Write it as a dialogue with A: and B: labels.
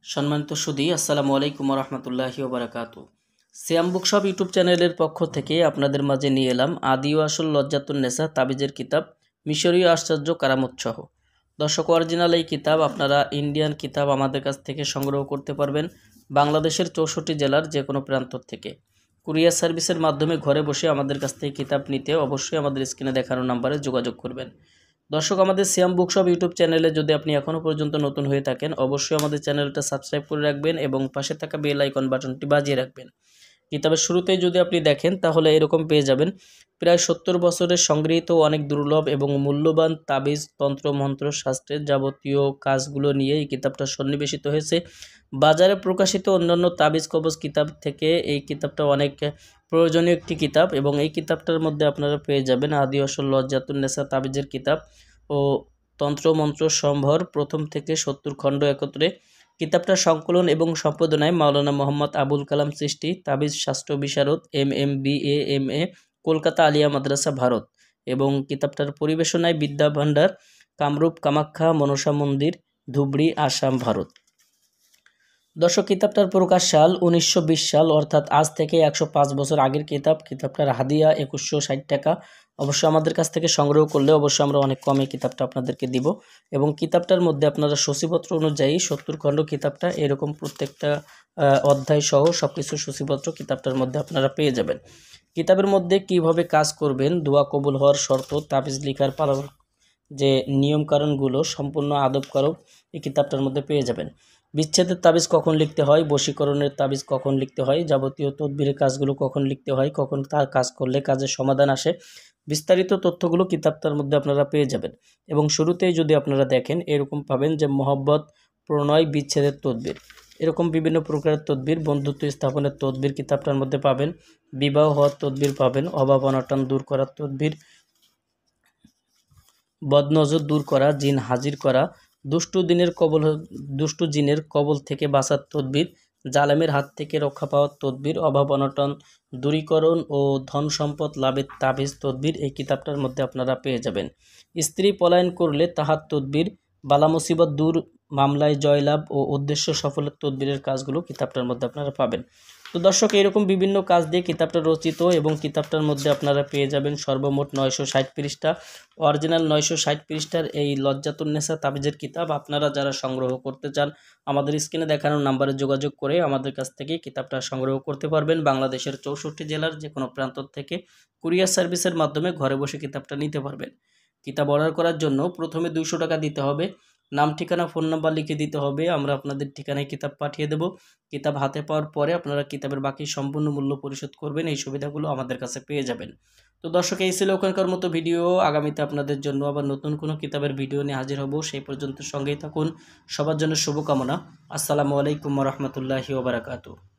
A: সম্মানিত সুধী, আসসালামু আলাইকুম রহমতুল্লাহি ওবারাকাতু। সিয়াম বুকশপ ইউটিউব চ্যানেলের পক্ষ থেকে আপনাদের মাঝে নিয়ে এলাম আদি ও আসল লজ্জাতুন্নেসা তাবিজের কিতাব মিশরীয় আশ্চর্য কারামত সহ। দর্শক, অরিজিনাল এই কিতাব আপনারা ইন্ডিয়ান কিতাব আমাদের কাছ থেকে সংগ্রহ করতে পারবেন বাংলাদেশের 64 জেলার যে কোনো প্রান্ত থেকে। কুরিয়ার সার্ভিসের মাধ্যমে ঘরে বসে আমাদের কাছ থেকে কিতাব নিতে অবশ্যই আমাদের স্ক্রিনে দেখানো নাম্বারে যোগাযোগ করবেন। দর্শক, আমাদের সিয়াম বুকশপ ইউটিউব চ্যানেলে যদি আপনি এখনও পর্যন্ত নতুন হয়ে থাকেন, অবশ্যই আমাদের চ্যানেলটা সাবস্ক্রাইব করে রাখবেন এবং পাশে থাকা বেল আইকন বাটনটি বাজিয়ে রাখবেন। কিতাবের শুরুতেই যদি আপনি দেখেন তাহলে এরকম পেয়ে যাবেন প্রায় 70 বছরের সংগৃহীত অনেক দুর্লভ এবং মূল্যবান তাবিজ, তন্ত্র, মন্ত্র, শাস্ত্রের যাবতীয় কাজগুলো নিয়ে এই কিতাবটা সন্নিবেশিত হয়েছে। বাজারে প্রকাশিত অন্যান্য তাবিজ কবজ কিতাব থেকে এই কিতাবটা অনেক প্রয়োজনীয় একটি কিতাব এবং এই কিতাবটার মধ্যে আপনারা পেয়ে যাবেন আদি আসল লজ্জাতুন্নেসা তাবিজের কিতাব ও তন্ত্রমন্ত্র সম্ভর প্রথম থেকে 70 খণ্ড একত্রে। কিতাবটার সংকলন এবং সম্পাদনায় মাওলানা মোহাম্মদ আবুল কালাম চিশতি, তাবিজ শাস্ত্র বিশারদ, MA, কলকাতা আলিয়া মাদ্রাসা, ভারত। এবং কিতাবটার পরিবেশনায় বিদ্যা ভান্ডার, কামরূপ কামাখ্যা মনসা মন্দির, ধুবড়ি, আসাম, ভারত। দর্শক, কিতাবটার প্রকাশ সাল 1920 সাল, অর্থাৎ আজ থেকে 105 বছর আগের কিতাব। কিতাবটার হাদিয়া 2160 টাকা। অবশ্যই আমাদের কাছ থেকে সংগ্রহ করলে অবশ্যই আমরা অনেক কমে কিতাবটা আপনাদেরকে দিব। এবং কিতাবটার মধ্যে আপনারা সূচিপত্র অনুযায়ী 70 খণ্ড কিতাবটা এরকম প্রত্যেকটা অধ্যায় সহ সব কিছু সূচিপত্র কিতাবটার মধ্যে আপনারা পেয়ে যাবেন। কিতাবের মধ্যে কিভাবে কাজ করবেন, দোয়া কবুল হওয়ার শর্ত, তাবিজ লিখার পালন যে নিয়মকানুনগুলো সম্পূর্ণ আদবকারক এই কিতাবটার মধ্যে পেয়ে যাবেন। বিচ্ছেদের তাবিজ কখন লিখতে হয়, বশীকরণের তাবিজ কখন লিখতে হয়, যাবতীয় তদবিরের কাজগুলো কখন লিখতে হয়, কখন তার কাজ করলে কাজের সমাধান আসে, বিস্তারিত তথ্যগুলো কিতাবটার মধ্যে আপনারা পেয়ে যাবেন। এবং শুরুতেই যদি আপনারা দেখেন এরকম পাবেন যে মহব্বত, প্রণয়, বিচ্ছেদের তদবির, এরকম বিভিন্ন প্রকারের তদবির, বন্ধুত্ব স্থাপনের তদবির কিতাবটার মধ্যে পাবেন। বিবাহ হওয়ার তদবির পাবেন, অভাব অনটন দূর করার তদবির, বদনজর দূর করা, জিন হাজির করা, দুষ্টু জিনের কবল থেকে বাঁচার তদবির, জালেমের হাত থেকে রক্ষা পাওয়ার তদবির, অভাব অনটন দূরীকরণ ও ধন সম্পদ লাভের তাবিজ তদবির এই কিতাবটার মধ্যে আপনারা পেয়ে যাবেন। স্ত্রী পলায়ন করলে তাহার তদবির, বালা মুসিবত দূর, মামলায় জয়লাভ ও উদ্দেশ্য সফলের তদবিরের কাজগুলো কিতাবটার মধ্যে আপনারা পাবেন। তো দর্শক, এরকম বিভিন্ন কাজ দিয়ে কিতাবটা রচিত এবং কিতাবটার মধ্যে আপনারা পেয়ে যাবেন সর্বমোট 960 পৃষ্ঠা। অরিজিনাল 960 পৃষ্ঠার এই লজ্জাতুন্নেসা তাবিজের কিতাব আপনারা যারা সংগ্রহ করতে চান আমাদের স্ক্রিনে দেখানো নাম্বারে যোগাযোগ করে আমাদের কাছ থেকে কিতাবটা সংগ্রহ করতে পারবেন বাংলাদেশের 64 জেলার যে কোনো প্রান্ত থেকে। কুরিয়ার সার্ভিসের মাধ্যমে ঘরে বসে কিতাবটা নিতে পারবেন। কিতাব অর্ডার করার জন্য প্রথমে 200 টাকা দিতে হবে, নাম ঠিকানা ফোন নাম্বার লিখে দিতে হবে, আমরা আপনাদের ঠিকানায় কিতাব পাঠিয়ে দেব। কিতাব হাতে পাওয়ার পরে আপনারা কিতাবের বাকি সম্পূর্ণ মূল্য পরিশোধ করবেন। এই সুবিধাগুলো আমাদের কাছে পেয়ে যাবেন। তো দর্শক, এই ছিল ওখানকার মতো ভিডিও। আগামীতে আপনাদের জন্য আবার নতুন কোনো কিতাবের ভিডিও নিয়ে হাজির হব। সেই পর্যন্ত সঙ্গেই থাকুন। সবার জন্য শুভকামনা। আসসালামু আলাইকুম রহমতুল্লাহি ওবারাকাতুহু।